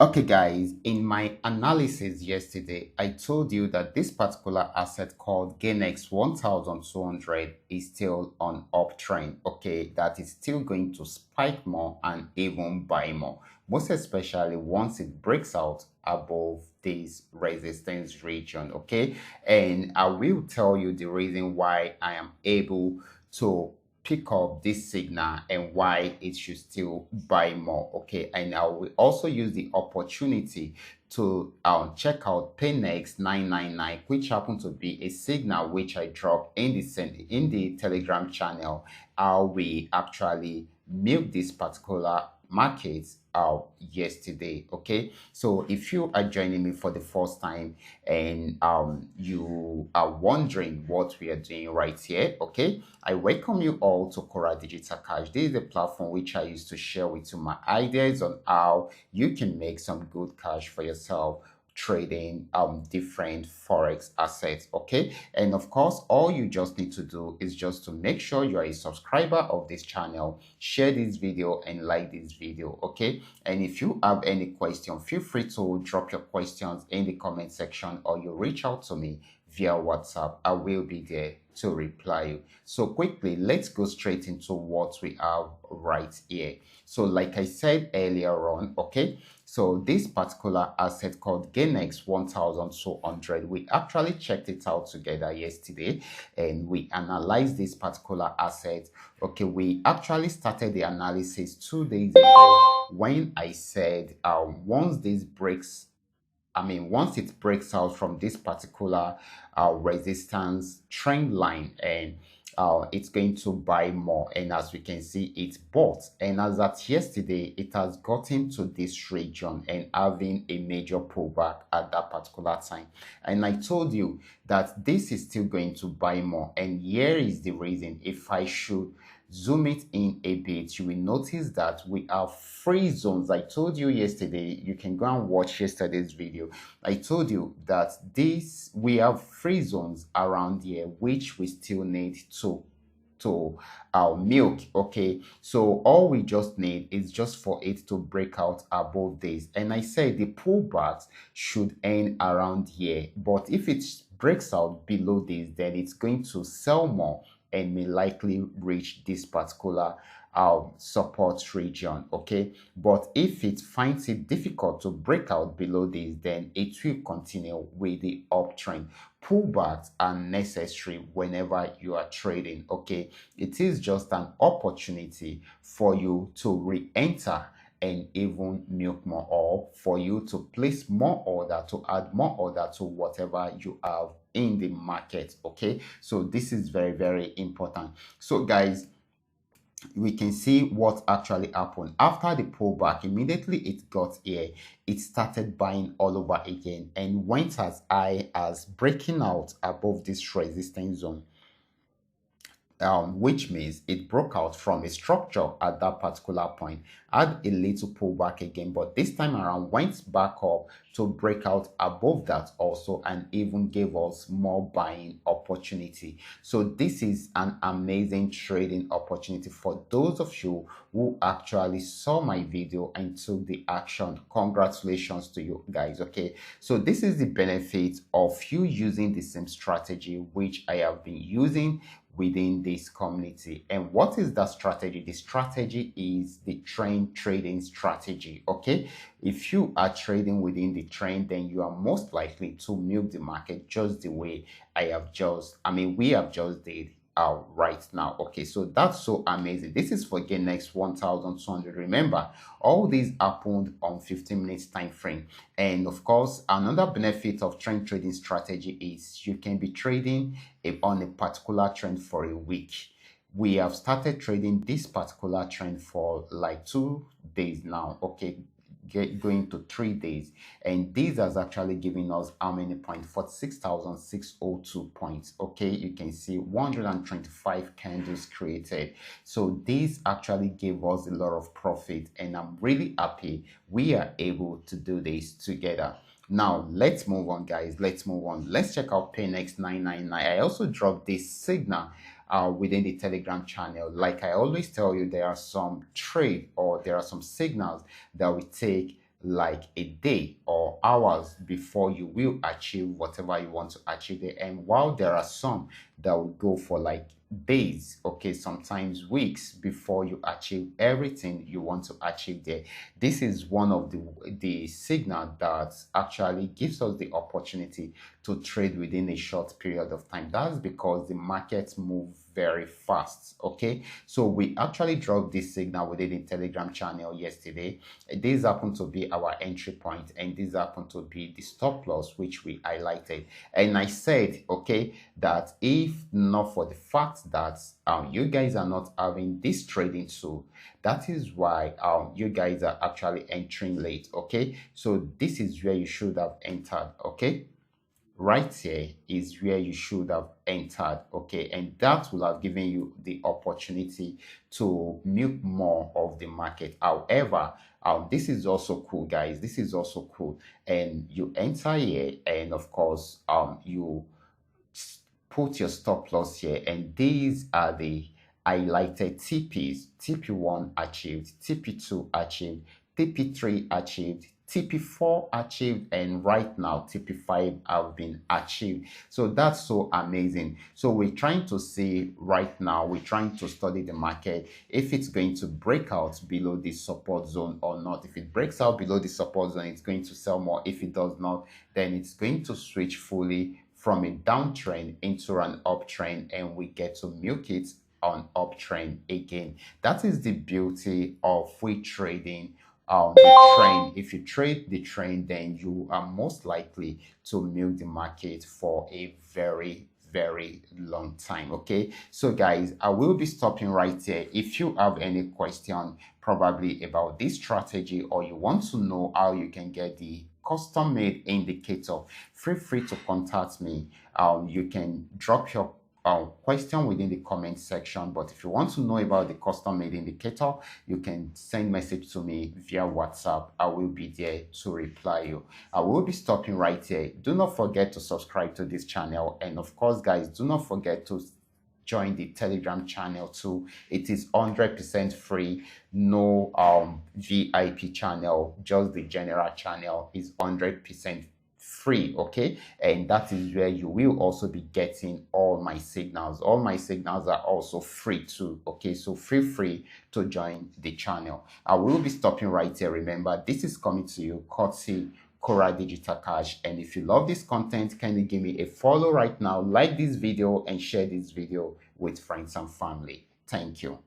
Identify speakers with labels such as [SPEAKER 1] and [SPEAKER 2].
[SPEAKER 1] Okay, guys, in my analysis yesterday, I told you that this particular asset called GainX 1200 is still on uptrend. Okay, that is still going to spike more and even buy more, most especially once it breaks out above this resistance region. Okay, and I will tell you the reason why I am able to pick up this signal and why it should still buy more. Okay, and I will also use the opportunity to check out PainX 999, which happened to be a signal which I dropped in the Telegram channel. How we actually milk this particular market out yesterday. Okay, so if you are joining me for the first time and you are wondering what we are doing right here, okay, I welcome you all to Qora Digital Cash. This is the platform which I use to share with you my ideas on how you can make some good cash for yourself trading different forex assets. Okay, and of course all you just need to do is just to make sure you are a subscriber of this channel, share this video and like this video. Okay, and if you have any question, feel free to drop your questions in the comment section or you reach out to me via WhatsApp. I will be there to reply you. So quickly, let's go straight into what we have right here. So like I said earlier on, okay, so this particular asset called GainX 1200, we actually checked it out together yesterday and we analyzed this particular asset. Okay, we actually started the analysis 2 days ago when I said once it breaks out from this particular resistance trend line, and it's going to buy more. And as we can see, it's bought. And as at yesterday, it has gotten to this region and having a major pullback at that particular time. And I told you that this is still going to buy more. And here is the reason. If I should zoom it in a bit, you will notice that we have free zones. I told you yesterday, you can go and watch yesterday's video. I told you that we have free zones around here which we still need to our milk. Okay, so all we just need is just for it to break out above this, and I said the pullbacks should end around here, but if it breaks out below this, then it's going to sell more and may likely reach this particular support region. Okay, but if it finds it difficult to break out below this, then it will continue with the uptrend. Pullbacks are necessary whenever you are trading. Okay, it is just an opportunity for you to re-enter and even milk more, or for you to place more order, to add more order to whatever you have in the market. Okay, so this is very, very important. So guys, we can see what actually happened after the pullback. Immediately it got here, it started buying all over again and went as high as breaking out above this resistance zone, which means it broke out from a structure at that particular point, had a little pullback again, but this time around went back up to break out above that also and even gave us more buying opportunity. So this is an amazing trading opportunity for those of you who actually saw my video and took the action. Congratulations to you guys. Okay, so this is the benefit of you using the same strategy which I have been using within this community. And what is that strategy? The strategy is the trend trading strategy. Okay, if you are trading within the trend, then you are most likely to milk the market just the way we have just did right now. Okay, so that's so amazing. This is for GainX 1200. Remember, all these happened on 15 minutes time frame. And of course, another benefit of trend trading strategy is you can be trading on a particular trend for a week. We have started trading this particular trend for like 2 days now. Okay, going to 3 days, and this has actually given us how many points? 46,602 points. Okay, you can see 125 candles created. So this actually gave us a lot of profit, and I'm really happy we are able to do this together. Now let's move on, guys. Let's move on. Let's check out PainX 999. I also dropped this signal within the Telegram channel. Like I always tell you, there are some trade or there are some signals that we take like a day or hours before you will achieve whatever you want to achieve there. And while there are some that will go for like days, okay, sometimes weeks before you achieve everything you want to achieve there. This is one of the signal that actually gives us the opportunity to trade within a short period of time. That's because the markets move very fast. Okay, so we actually dropped this signal within the Telegram channel yesterday. This happened to be our entry point, and this happened to be the stop loss which we highlighted. And I said, okay, that if not for the fact that you guys are not having this trading tool, that is why you guys are actually entering late. Okay, so this is where you should have entered. Okay, right here is where you should have entered. Okay, and that will have given you the opportunity to milk more of the market. However, this is also cool, guys. This is also cool. And you enter here, and of course you put your stop loss here, and these are the highlighted TPs. TP1 achieved, TP2 achieved, TP3 achieved, TP4 achieved, and right now TP5 have been achieved. So that's so amazing. So we're trying to see right now, we're trying to study the market if it's going to break out below the support zone or not. If it breaks out below the support zone, it's going to sell more. If it does not, then it's going to switch fully from a downtrend into an uptrend, and we get to milk it on uptrend again. That is the beauty of free trading the trend. If you trade the trend, then you are most likely to milk the market for a very long time. Okay, so guys, I will be stopping right here. If you have any question probably about this strategy, or you want to know how you can get the custom made indicator, feel free to contact me. You can drop your question within the comment section, but if you want to know about the custom made indicator, you can send message to me via WhatsApp. I will be there to reply you. I will be stopping right here. Do not forget to subscribe to this channel, and of course guys, do not forget to join the Telegram channel too. It is 100% free. No VIP channel, just the general channel is 100% free. Okay, and that is where you will also be getting all my signals. All my signals are also free too. Okay, so feel free to join the channel. I will be stopping right here. Remember, this is coming to you courtesy Qora Digital Cash. And if you love this content, kindly give me a follow right now, like this video, and share this video with friends and family. Thank you.